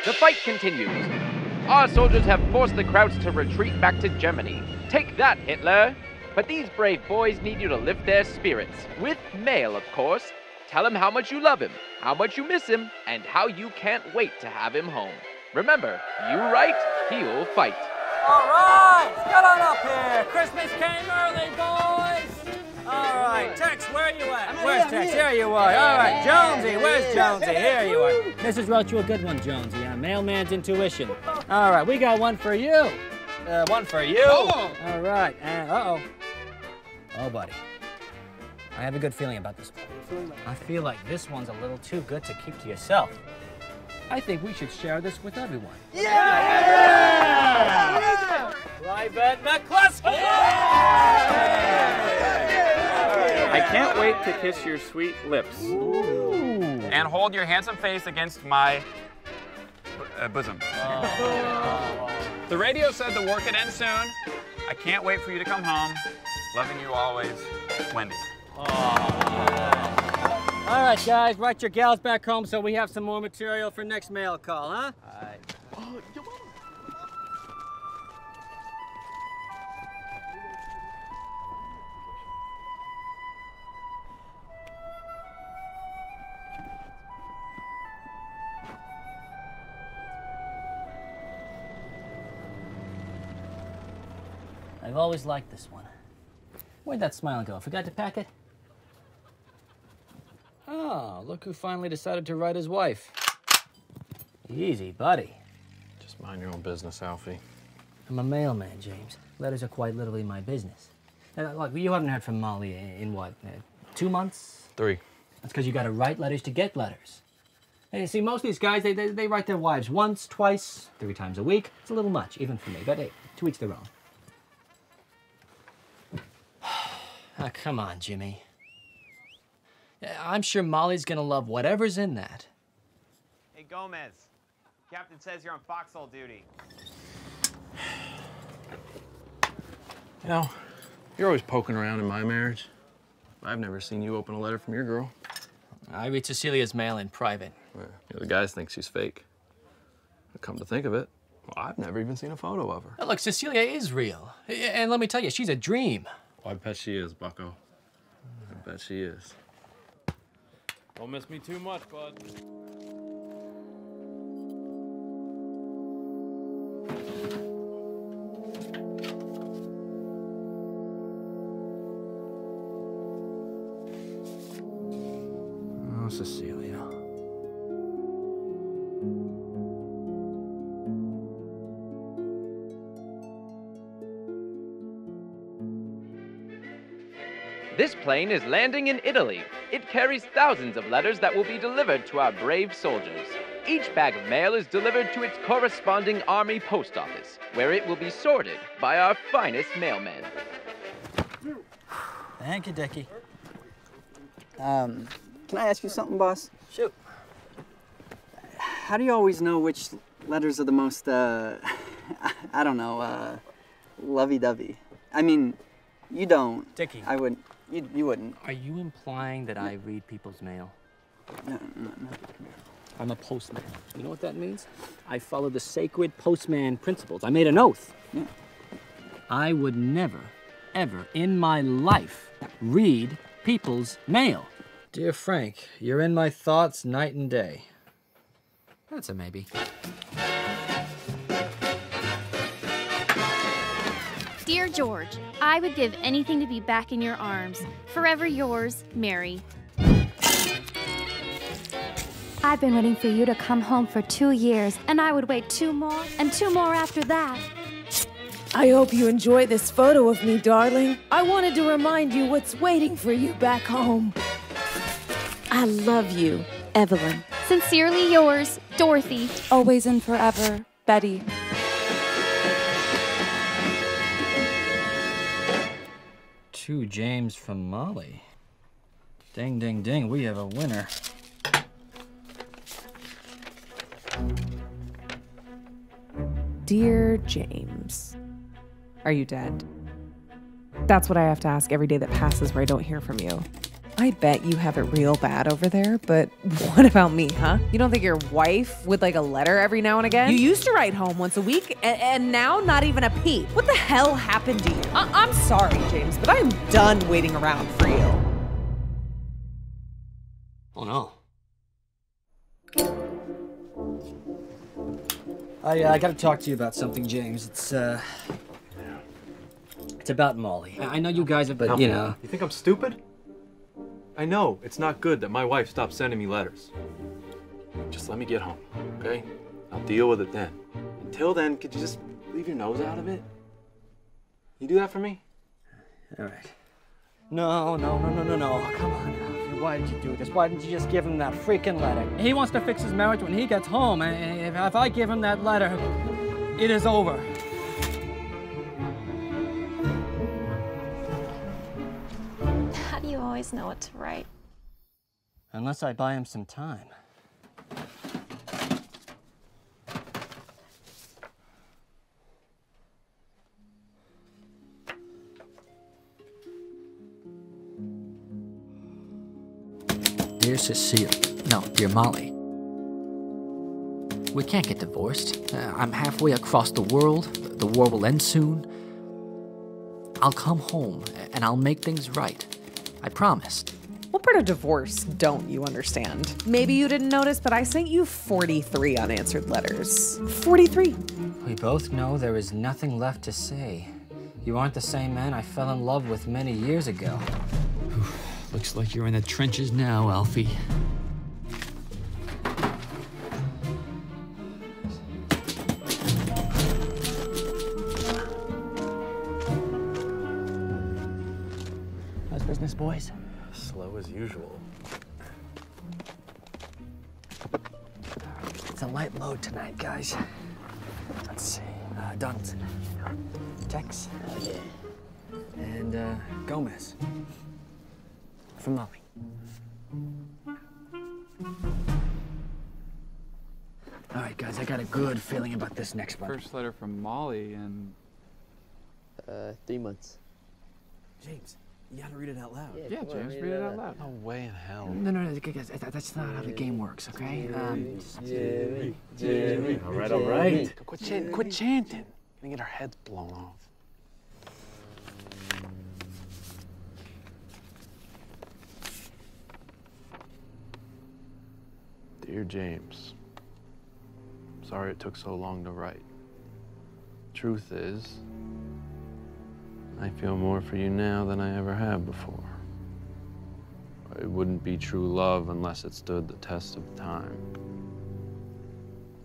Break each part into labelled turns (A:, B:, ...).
A: The fight continues. Our soldiers have forced the Krauts to retreat back to Germany. Take that, Hitler! But these brave boys need you to lift their spirits. With mail, of course. Tell him how much you love him, how much you miss him, and how you can't wait to have him home. Remember, you write, he'll fight.
B: All right, get on up here. Christmas came early, boys. All right, Tex, where are you at? Where's Tex? Here you are. All right, Jonesy, where's Jonesy? Here you are. Mrs. wrote you a good one, Jonesy, on mailman's intuition. All right, we got one for you. One for you. Oh. All right, and uh-oh. Oh, buddy. I have a good feeling about this one. I feel like this one's a little too good to keep to yourself. I think we should share this with everyone. Yeah! Private McCluskey!
C: I can't wait to kiss your sweet lips.
B: Ooh.
C: And hold your handsome face against my bosom. The radio said the war could end soon. I can't wait for you to come home. Loving you always, Wendy.
B: All right, guys, write your gals back home so we have some more material for next mail call, huh? All right. I've always liked this one. Where'd that smile go? Forgot to pack it? Oh, look who finally decided to write his wife. Easy, buddy.
D: Just mind your own business, Alfie.
B: I'm a mailman, James. Letters are quite literally my business. Look, you haven't heard from Molly in what, 2 months?
D: 3.
B: That's because you got to write letters to get letters. Hey, see, most of these guys, they write their wives once, twice, 3 times a week. It's a little much, even for me, but hey, to each their own. Oh, come on, Jimmy. I'm sure Molly's gonna love whatever's in that.
E: Hey, Gomez. Captain says you're on foxhole duty.
D: You know, you're always poking around in my marriage. I've never seen you open a letter from your girl.
B: I read Cecilia's mail in private.
D: Well, the guys think she's fake. Come to think of it, well, I've never even seen a photo of her.
B: Now, look, Cecilia is real. And let me tell you, she's a dream.
D: Oh, I bet she is, Bucko. I bet she is. Don't miss me too much, bud.
B: Oh, Cecilia.
A: This plane is landing in Italy. It carries thousands of letters that will be delivered to our brave soldiers. Each bag of mail is delivered to its corresponding Army post office, where it will be sorted by our finest mailmen.
B: Thank you, Dickie.
F: Can I ask you something, boss?
B: Shoot.
F: How do you always know which letters are the most, I don't know, lovey-dovey? I mean, you don't.
B: Dickie.
F: I wouldn't. You wouldn't.
B: Are you implying that I read people's mail?
F: No.
B: I'm a postman. You know what that means? I follow the sacred postman principles. I made an oath.
F: Yeah.
B: I would never, ever in my life read people's mail. Dear Frank, you're in my thoughts night and day. That's a maybe.
G: Dear George, I would give anything to be back in your arms. Forever yours, Mary.
H: I've been waiting for you to come home for 2 years, and I would wait 2 more, and 2 more after that.
I: I hope you enjoy this photo of me, darling. I wanted to remind you what's waiting for you back home. I love you, Evelyn.
G: Sincerely yours, Dorothy.
H: Always and forever, Betty.
B: To James from Molly. Ding, ding, ding, we have a winner.
I: Dear James, are you dead? That's what I have to ask every day that passes where I don't hear from you.
J: I bet you have it real bad over there, but what about me, huh? You don't think your wife would like a letter every now and again? You used to write home once a week, and now not even a peep. What the hell happened to you? I'm sorry, James, but I'm done waiting around for you.
K: Oh no.
L: I gotta talk to you about something, James. It's about Molly. I know you guys are, but you know.
D: You think I'm stupid? I know it's not good that my wife stopped sending me letters. Just let me get home, okay? I'll deal with it then. Until then, could you just leave your nose out of it? You do that for me?
L: All right. No. Come on, Alfie. Why did you do this? Why didn't you just give him that freaking letter? He wants to fix his marriage when he gets home. And if I give him that letter, it is over.
M: How do you always know what to write?
L: Unless I buy him some time.
N: Dear Cecile, no, dear Molly. We can't get divorced. I'm halfway across the world. The war will end soon. I'll come home and I'll make things right. I promise.
J: What part of divorce don't you understand? Maybe you didn't notice, but I sent you 43 unanswered letters. 43.
L: We both know there is nothing left to say. You aren't the same man I fell in love with many years ago.
N: Looks like you're in the trenches now, Alfie.
L: How's business, boys?
D: Slow as usual.
L: It's a light load tonight, guys. Let's see. Donaldson. Tex. And Gomez. From Molly. All right, guys, I got a good feeling about this next one.
C: First letter from Molly in
K: 3 months.
L: James, you gotta read it out loud.
C: Yeah, James, read it out loud.
D: No way in hell.
L: No, guys, that's not how the game works, okay?
K: Jerry.
D: All right. Quit chanting. Gonna get our heads blown off. Dear James, sorry it took so long to write. Truth is, I feel more for you now than I ever have before. It wouldn't be true love unless it stood the test of time.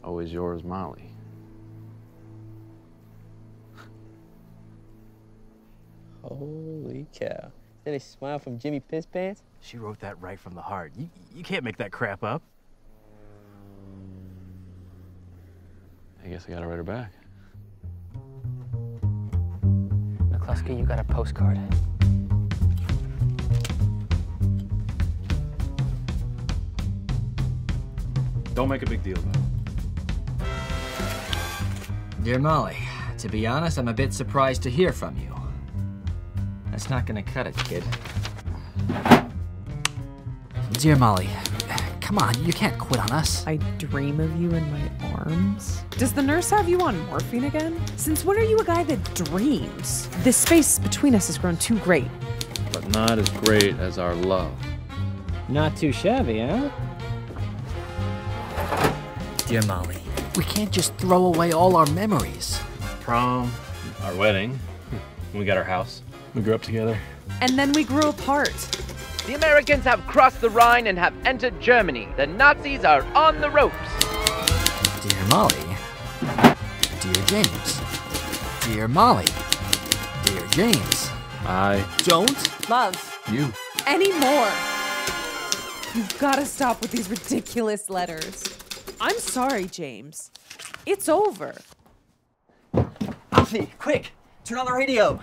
D: Always yours, Molly.
K: Holy cow. Is that a smile from Jimmy Piss Pants?
L: She wrote that right from the heart. You can't make that crap up.
D: I guess I gotta write her back.
L: McCluskey, you got a postcard.
D: Don't make a big deal about it.
L: Dear Molly, to be honest, I'm a bit surprised to hear from you. That's not gonna cut it, kid.
N: Dear Molly, come on, you can't quit on us.
J: I dream of you in my arms. Does the nurse have you on morphine again? Since when are you a guy that dreams? This space between us has grown too great.
D: But not as great as our love.
L: Not too shabby, huh?
N: Dear Molly, we can't just throw away all our memories.
D: Prom, our wedding, we got our house. We grew up together.
J: And then we grew apart.
A: The Americans have crossed the Rhine and have entered Germany. The Nazis are on the ropes.
N: Dear Molly. Dear James. Dear Molly. Dear James.
D: I
J: don't love
D: you
J: anymore. You've got to stop with these ridiculous letters. I'm sorry, James. It's over.
F: Alfie, quick! Turn on the radio!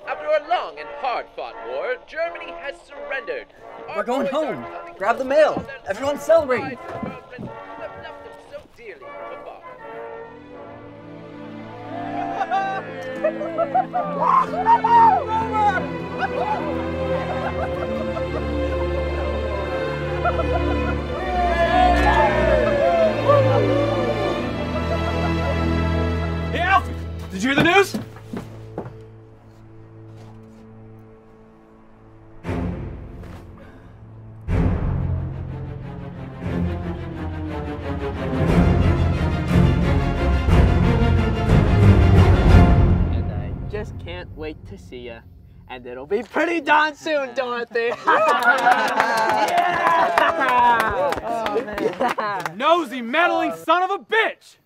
A: After a long and hard-fought war, Germany has surrendered.
F: We're going home. Grab the mail. Everyone's celebrating.
O: Hey, Alfie! Did you hear the news?
K: Just can't wait to see you. And it'll be pretty darn soon, Dorothy.
O: Nosy, meddling son of a bitch!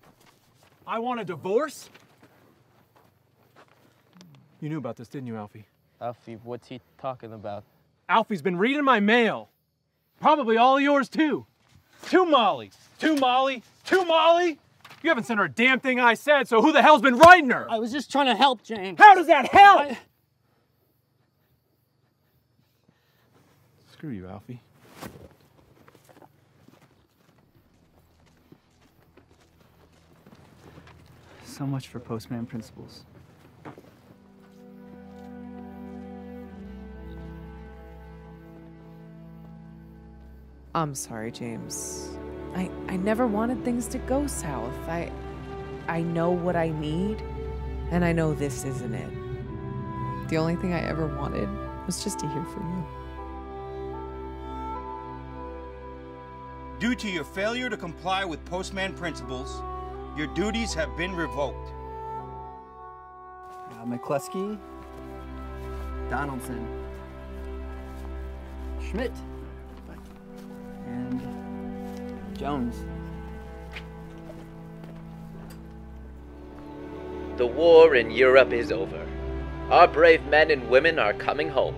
O: I want a divorce? You knew about this, didn't you, Alfie?
K: Alfie, what's he talking about?
O: Alfie's been reading my mail. Probably all yours, too. To Molly. To Molly. To Molly. You haven't sent her a damn thing I said, so who the hell's been writing her?
L: I was just trying to help, James.
O: How does that help? Screw you, Alfie.
F: So much for postman principles.
J: I'm sorry, James. I never wanted things to go south. I know what I need, and I know this isn't it. The only thing I ever wanted was just to hear from you.
P: Due to your failure to comply with postman principles, your duties have been revoked.
F: McCluskey, Donaldson, Schmidt, and Jones.
A: The war in Europe is over. Our brave men and women are coming home.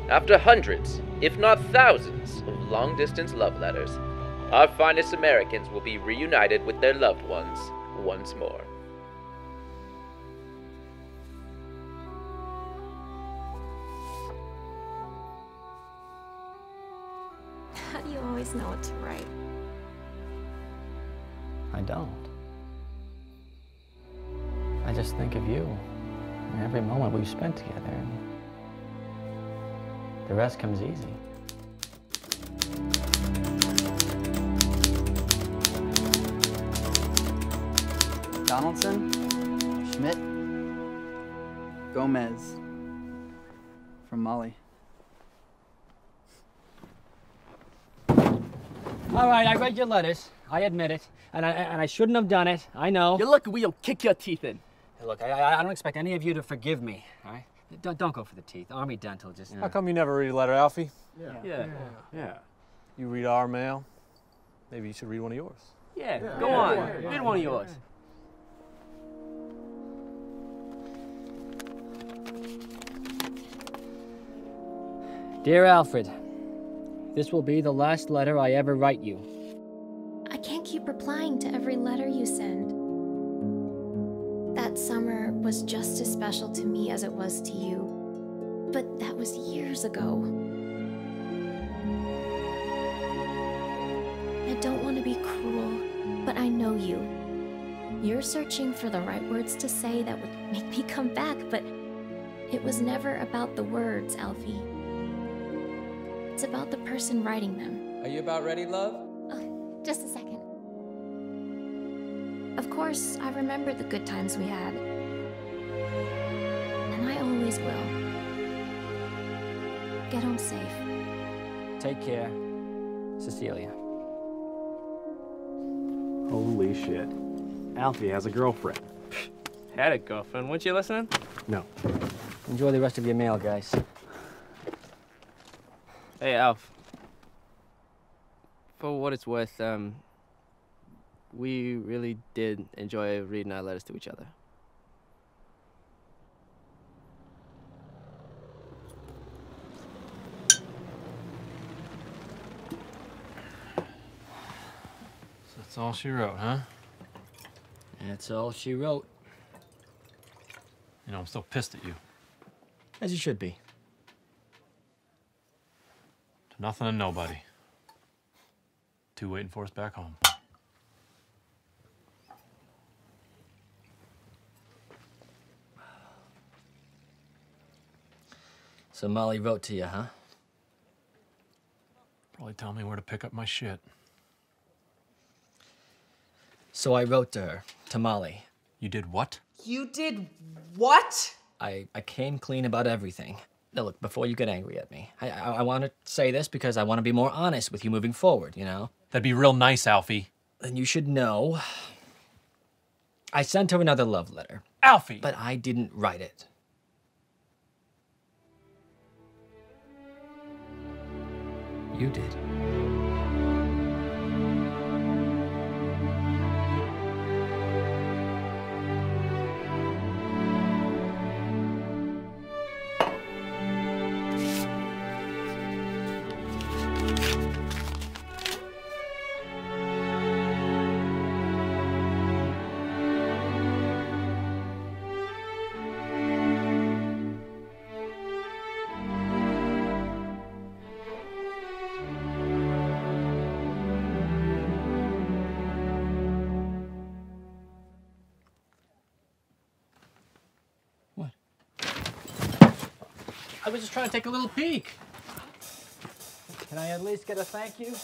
A: After hundreds, if not thousands, of long-distance love letters, our finest Americans will be reunited with their loved ones once more.
M: How do you always know what to write?
K: I don't. I just think of you and every moment we've spent together. And the rest comes easy.
F: Donaldson, Schmidt, Gomez. From Molly.
L: All right, I read your letters. I admit it. And I shouldn't have done it. I know.
K: You're lucky we don't kick your teeth in.
L: Hey, look, I don't expect any of you to forgive me, all right? Don't go for the teeth. Army Dental just...
O: How come you never read a letter, Alfie?
K: Yeah.
O: You read our mail. Maybe you should read one of yours.
K: Yeah, go on. Read one of yours.
L: Dear Alfred, this will be the last letter I ever write you.
G: I can't keep replying to every letter you send. That summer was just as special to me as it was to you. But that was years ago. I don't want to be cruel, but I know you. You're searching for the right words to say that would make me come back, but it was never about the words, Alfie. It's about the person writing them.
Q: Are you about ready, love?
G: Just a second. Of course, I remember the good times we had. And I always will. Get home safe.
L: Take care, Cecilia.
R: Holy shit. Alfie has a girlfriend.
K: Had a girlfriend. Weren't you listening?
R: No.
L: Enjoy the rest of your mail, guys.
K: Hey, Alf. For what it's worth, we really did enjoy reading our letters to each other.
D: So that's all she wrote, huh?
L: That's all she wrote.
D: You know, I'm still pissed at you.
L: As you should be.
D: To nothing and nobody. Two waiting for us back home.
K: So Molly wrote to you, huh?
O: Probably tell me where to pick up my shit.
Q: So I wrote to her, to Molly.
O: You did what?
J: You did what?
Q: I came clean about everything. Now look, before you get angry at me, I want to say this because I want to be more honest with you moving forward, you know?
O: That'd be real nice, Alfie.
Q: Then you should know. I sent her another love letter.
O: Alfie!
Q: But I didn't write it. You did.
L: I was just trying to take a little peek. Can I at least get a thank you?